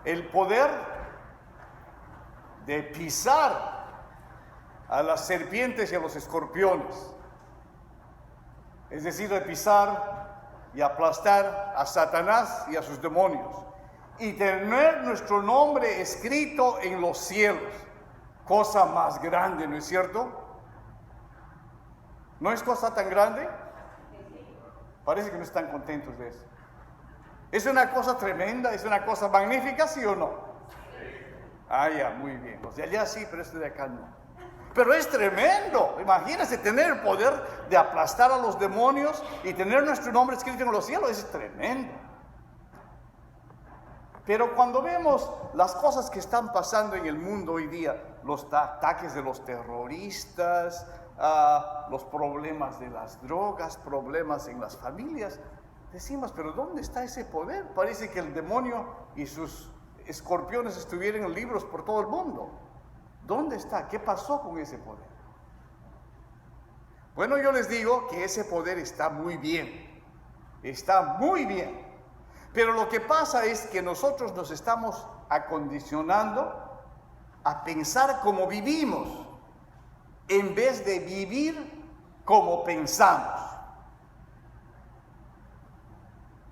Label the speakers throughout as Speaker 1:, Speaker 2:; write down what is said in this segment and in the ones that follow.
Speaker 1: el poder de pisar a las serpientes y a los escorpiones. Es decir, de pisar y aplastar a Satanás y a sus demonios. Y tener nuestro nombre escrito en los cielos. Cosa más grande, ¿no es cierto? ¿No es cosa tan grande? Parece que no están contentos de eso. ¿Es una cosa tremenda? ¿Es una cosa magnífica, sí o no? Ah, ya, muy bien. Los de allá sí, pero este de acá no. Pero es tremendo. Imagínense tener el poder de aplastar a los demonios y tener nuestro nombre escrito en los cielos. Es tremendo. Pero cuando vemos las cosas que están pasando en el mundo hoy día, los ataques de los terroristas, los problemas de las drogas, problemas en las familias, decimos, pero ¿dónde está ese poder? Parece que el demonio y sus escorpiones estuvieran libres por todo el mundo. ¿Dónde está? ¿Qué pasó con ese poder? Bueno, yo les digo que ese poder está muy bien. Está muy bien. Pero lo que pasa es que nosotros nos estamos acondicionando a pensar como vivimos, en vez de vivir como pensamos.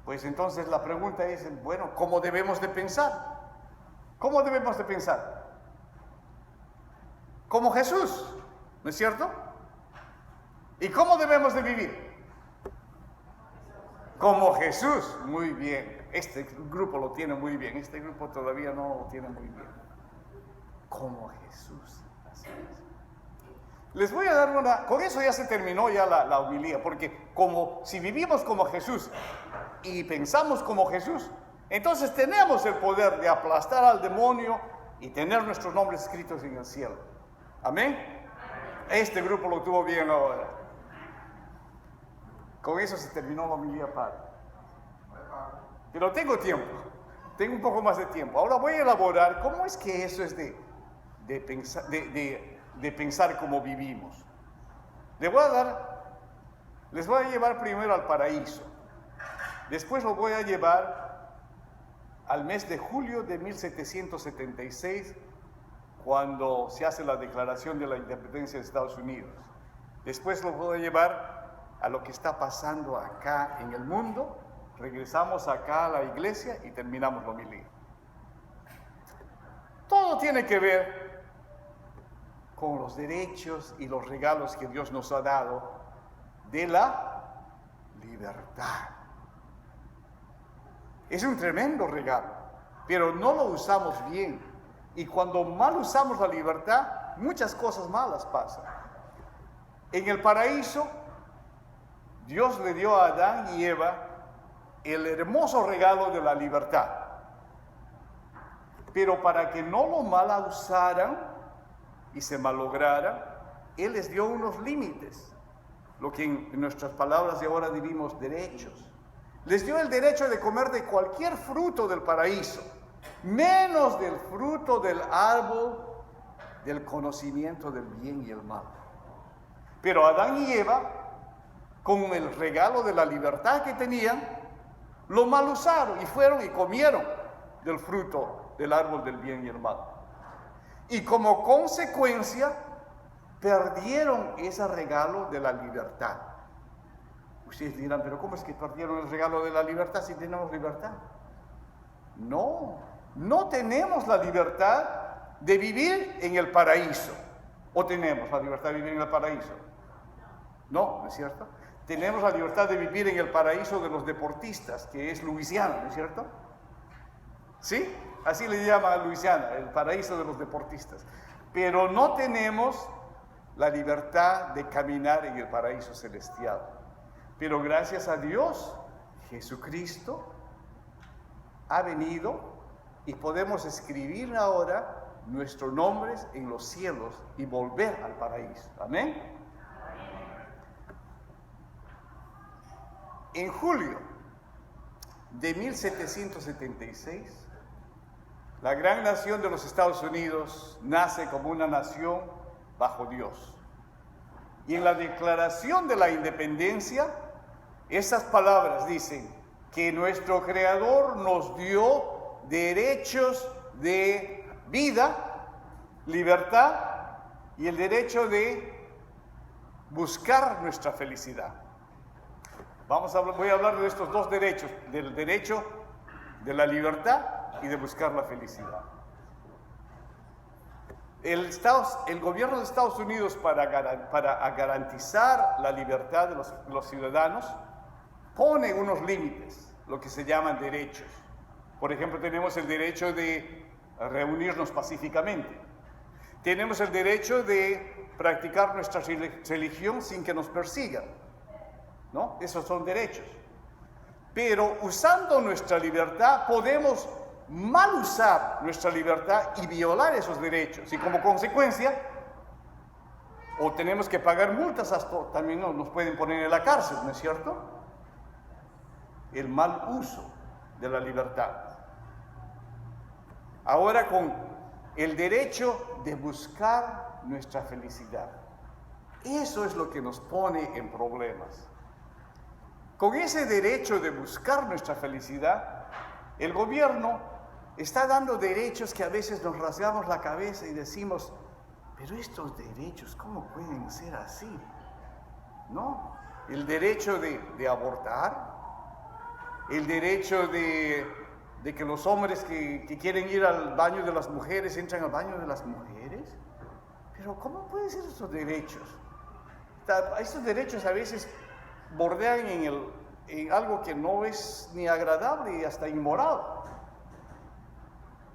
Speaker 1: Pues entonces la pregunta es, bueno, ¿cómo debemos de pensar? ¿Cómo debemos de pensar? Como Jesús, ¿no es cierto? ¿Y cómo debemos de vivir? Como Jesús, muy bien. Este grupo lo tiene muy bien, este grupo todavía no lo tiene muy bien. Como Jesús, así es. Les voy a dar una, con eso ya se terminó ya la homilía, porque como si vivimos como Jesús y pensamos como Jesús, entonces tenemos el poder de aplastar al demonio y tener nuestros nombres escritos en el cielo. ¿Amén? Este grupo lo tuvo bien ahora. Con eso se terminó la homilía, Padre. Pero tengo tiempo, tengo un poco más de tiempo. Ahora voy a elaborar cómo es que eso es de pensar como vivimos. Les voy a llevar primero al paraíso. Después lo voy a llevar al mes de julio de 1776, cuando se hace la declaración de la independencia de Estados Unidos. Después lo voy a llevar a lo que está pasando acá en el mundo. Regresamos acá a la iglesia y terminamos la homilía. Todo tiene que ver con los derechos y los regalos que Dios nos ha dado de la libertad. Es un tremendo regalo, pero no lo usamos bien. Y cuando mal usamos la libertad, muchas cosas malas pasan. En el paraíso, Dios le dio a Adán y Eva el hermoso regalo de la libertad. Pero para que no lo mal usaran y se malograran, Él les dio unos límites, lo que en nuestras palabras de ahora diríamos derechos. Les dio el derecho de comer de cualquier fruto del paraíso, menos del fruto del árbol del conocimiento del bien y el mal. Pero Adán y Eva, con el regalo de la libertad que tenían, lo mal usaron y fueron y comieron del fruto del árbol del bien y el mal. Y como consecuencia, perdieron ese regalo de la libertad. Ustedes dirán, pero ¿cómo es que perdieron el regalo de la libertad si tenemos libertad? No tenemos la libertad de vivir en el paraíso. ¿O tenemos la libertad de vivir en el paraíso? No, ¿no es cierto? Tenemos la libertad de vivir en el paraíso de los deportistas, que es Luisiana, ¿no es cierto? ¿Sí? Así le llaman a Luisiana, el paraíso de los deportistas. Pero no tenemos la libertad de caminar en el paraíso celestial. Pero gracias a Dios, Jesucristo ha venido y podemos escribir ahora nuestros nombres en los cielos y volver al paraíso. Amén. En julio de 1776, la gran nación de los Estados Unidos nace como una nación bajo Dios. Y en la declaración de la independencia, esas palabras dicen que nuestro Creador nos dio derechos de vida, libertad y el derecho de buscar nuestra felicidad. Voy a hablar de estos dos derechos, del derecho de la libertad y de buscar la felicidad. El gobierno de Estados Unidos, para garantizar la libertad de los ciudadanos, pone unos límites, lo que se llaman derechos. Por ejemplo, tenemos el derecho de reunirnos pacíficamente. Tenemos el derecho de practicar nuestra religión sin que nos persigan, ¿no? Esos son derechos. Pero usando nuestra libertad podemos mal usar nuestra libertad y violar esos derechos. Y como consecuencia, o tenemos que pagar multas, hasta también nos pueden poner en la cárcel, ¿no es cierto? El mal uso de la libertad. Ahora con el derecho de buscar nuestra felicidad. Eso es lo que nos pone en problemas. Con ese derecho de buscar nuestra felicidad, el gobierno está dando derechos que a veces nos rasgamos la cabeza y decimos, pero estos derechos, ¿cómo pueden ser así? ¿No? El derecho de abortar, el derecho de que los hombres que quieren ir al baño de las mujeres entran al baño de las mujeres. Pero ¿cómo pueden ser esos derechos? Estos derechos a veces bordean en algo que no es ni agradable y hasta inmoral.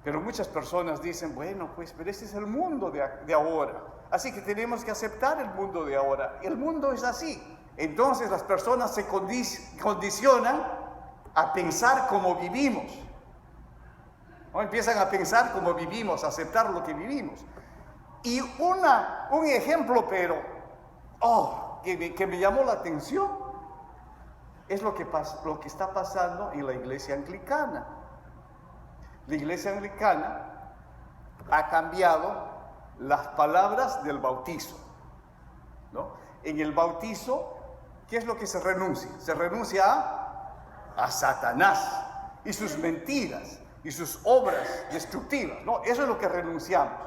Speaker 1: Pero muchas personas dicen, bueno, pues, pero este es el mundo de ahora. Así que tenemos que aceptar el mundo de ahora. El mundo es así. Entonces las personas se condicionan a pensar como vivimos. ¿No? Empiezan a pensar como vivimos, a aceptar lo que vivimos. Y un ejemplo, pero, que me llamó la atención, es lo que está pasando en la iglesia anglicana. La iglesia anglicana ha cambiado las palabras del bautizo, ¿no? En el bautizo, ¿qué es lo que se renuncia? Se renuncia a Satanás y sus mentiras y sus obras destructivas, ¿no? Eso es lo que renunciamos.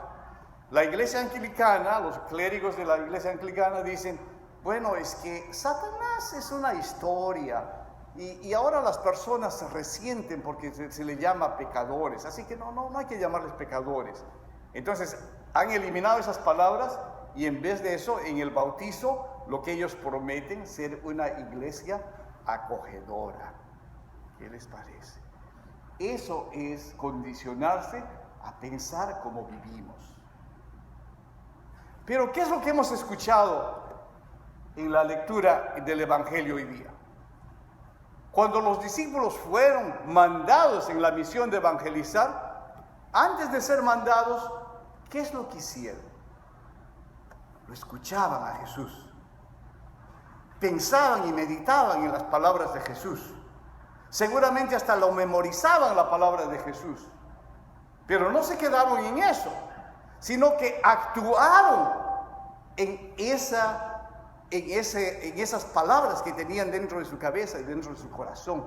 Speaker 1: La iglesia anglicana, los clérigos de la iglesia anglicana dicen, bueno, es que Satanás es una historia. Y ahora las personas se resienten porque se les llama pecadores, así que no hay que llamarles pecadores. Entonces han eliminado esas palabras y en vez de eso, en el bautizo, lo que ellos prometen ser una iglesia acogedora. ¿Qué les parece? Eso es condicionarse a pensar como vivimos. Pero ¿qué es lo que hemos escuchado en la lectura del Evangelio hoy día? Cuando los discípulos fueron mandados en la misión de evangelizar, antes de ser mandados, ¿qué es lo que hicieron? Lo escuchaban a Jesús. Pensaban y meditaban en las palabras de Jesús. Seguramente hasta lo memorizaban la palabra de Jesús. Pero no se quedaron en eso, sino que actuaron en esas palabras que tenían dentro de su cabeza y dentro de su corazón.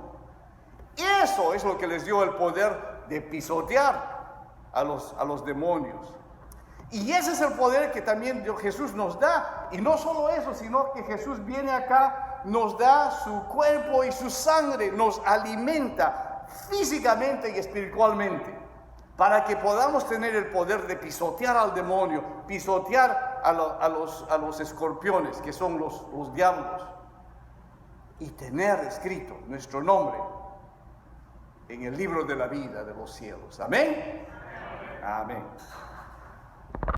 Speaker 1: Eso es lo que les dio el poder de pisotear a los demonios. Y ese es el poder que también Jesús nos da. Y no solo eso, sino que Jesús viene acá, nos da su cuerpo y su sangre, nos alimenta físicamente y espiritualmente, para que podamos tener el poder de pisotear al demonio, pisotear a los escorpiones, que son los diablos, y tener escrito nuestro nombre en el libro de la vida de los cielos. Amén. Amén.